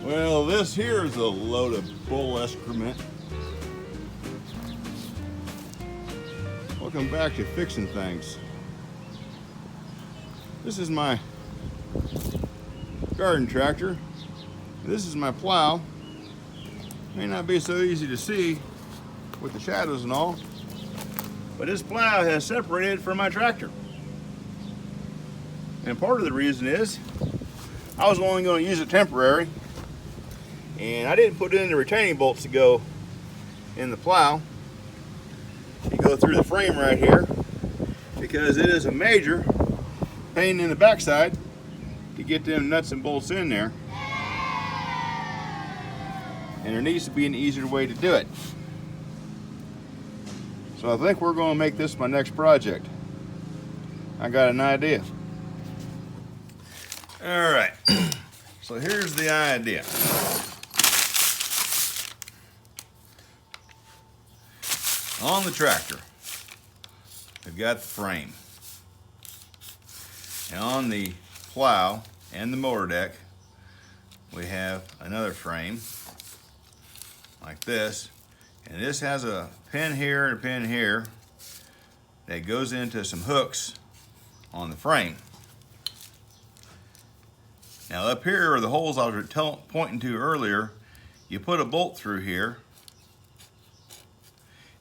Well, this here is a load of bull excrement. Welcome back to Fixing Things. This is my garden tractor. This is my plow. May not be so easy to see with the shadows and all, but this plow has separated from my tractor. And part of the reason is I was only going to use it temporary, and I didn't put in the retaining bolts to go in the plow. You go through the frame right here because it is a major pain in the backside to get them nuts and bolts in there. And there needs to be an easier way to do it. So I think we're going to make this my next project. I got an idea. All right, so here's the idea. On the tractor, we've got the frame. And on the plow and the motor deck, we have another frame like this. And this has a pin here and a pin here that goes into some hooks on the frame. Now up here are the holes I was pointing to earlier. You put a bolt through here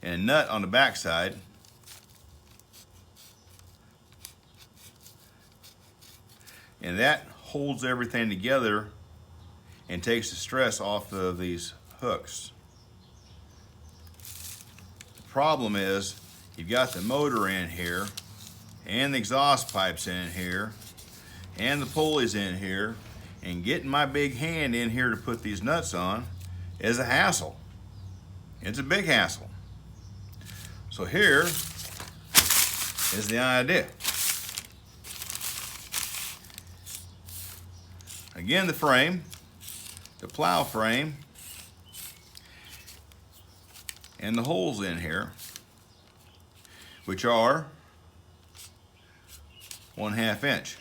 and a nut on the back side. And that holds everything together and takes the stress off of these hooks. The problem is you've got the motor in here and the exhaust pipes in here and the pulleys in here, and getting my big hand in here to put these nuts on is a hassle. It's a big hassle. So here is the idea. Again, the frame, the plow frame, and the holes in here, which are 1/2 inch.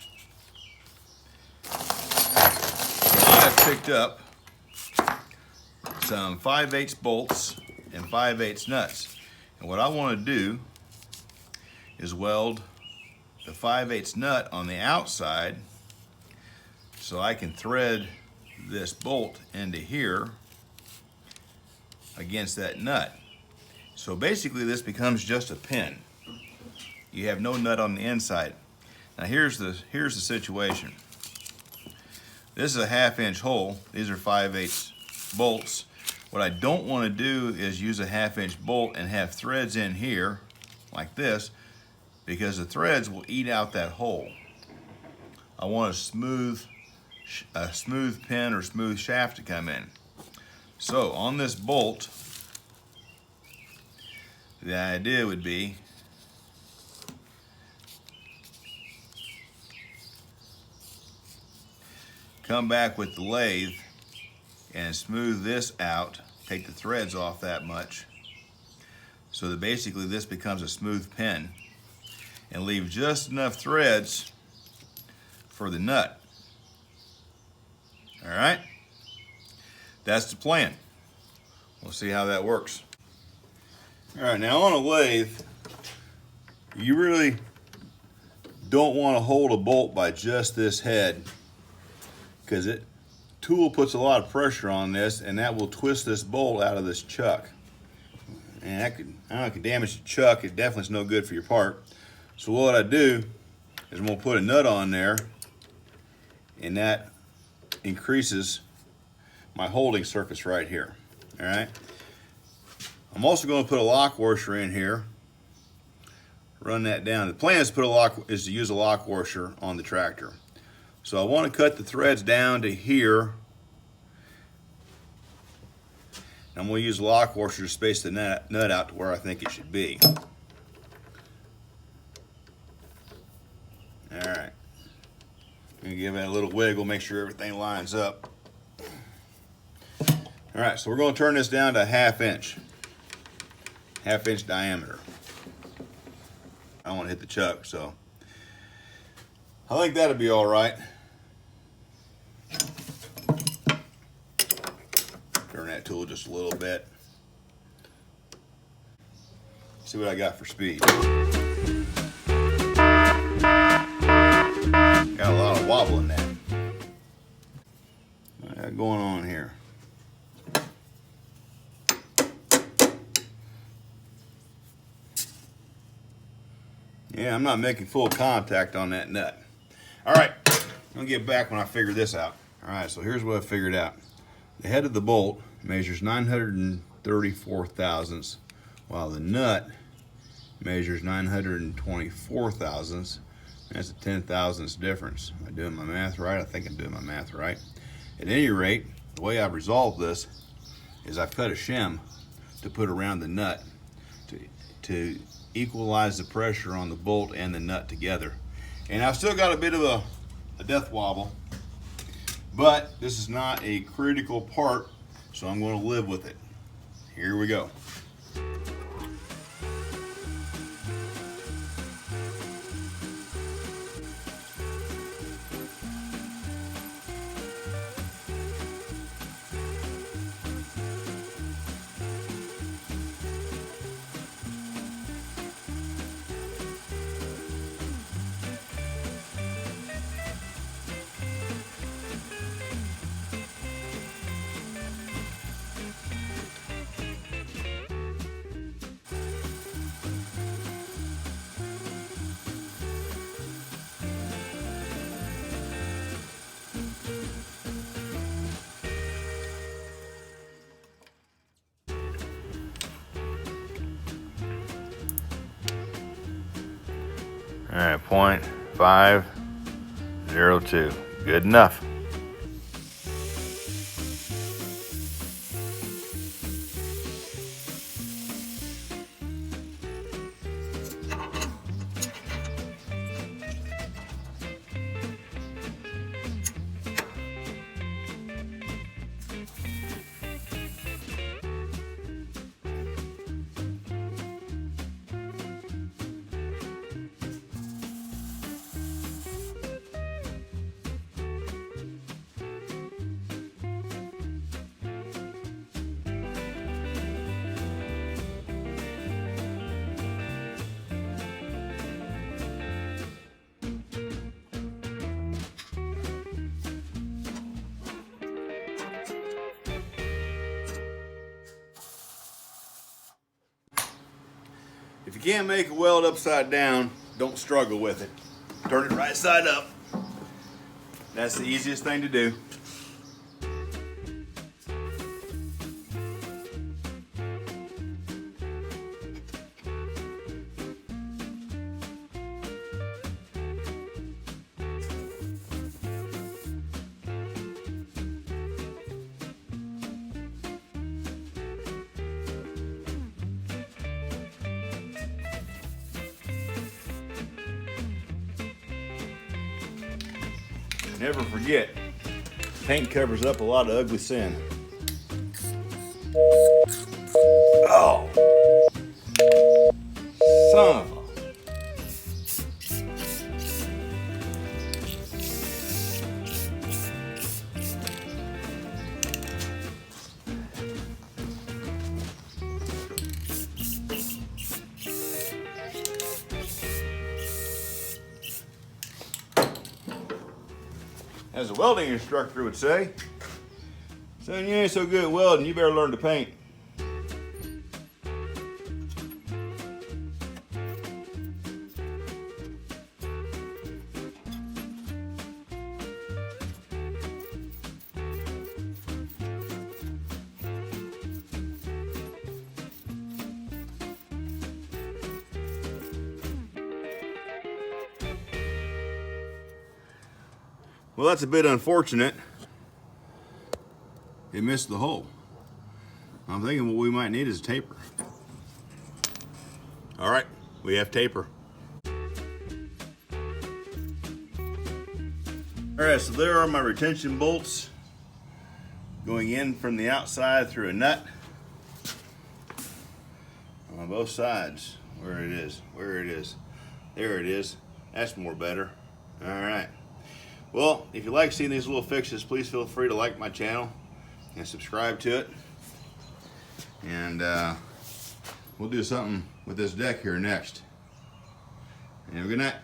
I've picked up some 5/8 bolts and 5/8 nuts. And what I want to do is weld the 5/8 nut on the outside so I can thread this bolt into here against that nut. So basically this becomes just a pin. You have no nut on the inside. Now here's the situation. This is a 1/2 inch hole. These are 5/8 bolts. What I don't want to do is use a 1/2 inch bolt and have threads in here like this, because the threads will eat out that hole. I want a smooth pin or smooth shaft to come in. So on this bolt, the idea would be come back with the lathe and smooth this out, take the threads off that much, so that basically this becomes a smooth pin, and leave just enough threads for the nut. All right, that's the plan. We'll see how that works. All right, now on a lathe, you really don't want to hold a bolt by just this head, because it tool puts a lot of pressure on this, and that will twist this bolt out of this chuck. And that could, I don't know, it could damage the chuck. It definitely is no good for your part. So what I do is I'm gonna put a nut on there, and that increases my holding surface right here. All right. I'm also going to put a lock washer in here. Run that down. The plan is to use a lock washer on the tractor. So I want to cut the threads down to here. I'm going to use a lock washer to space the nut out to where I think it should be. All right. I'm going to give it a little wiggle, make sure everything lines up. All right, so we're going to turn this down to a 1/2 inch. 1/2 inch diameter. I don't want to hit the chuck, so I think that'll be all right. that tool just a little bit. See what I got for speed. Got a lot of wobble in that. What I got going on here? Yeah, I'm not making full contact on that nut. All right, I'll get back when I figure this out. All right, so here's what I figured out. The head of the bolt measures 934 thousandths, while the nut measures 924 thousandths. That's a 10 thousandths difference. Am I doing my math right? I think I'm doing my math right. At any rate, the way I've resolved this is I've cut a shim to put around the nut to equalize the pressure on the bolt and the nut together. And I've still got a bit of a death wobble, but this is not a critical part, so I'm going to live with it. Here we go. All right, 0.502. Good enough. If you can't make a weld upside down, don't struggle with it. Turn it right side up. That's the easiest thing to do. Never forget, paint covers up a lot of ugly sin. Oh, son of a. As a welding instructor would say, son, you ain't so good at welding, you better learn to paint. Well, that's a bit unfortunate. It missed the hole. I'm thinking what we might need is a taper. All right, we have taper. All right, so there are my retention bolts going in from the outside through a nut on both sides. Where it is, there it is. That's more better. All right. Well, if you like seeing these little fixes, please feel free to like my channel and subscribe to it. And we'll do something with this deck here next. And good night.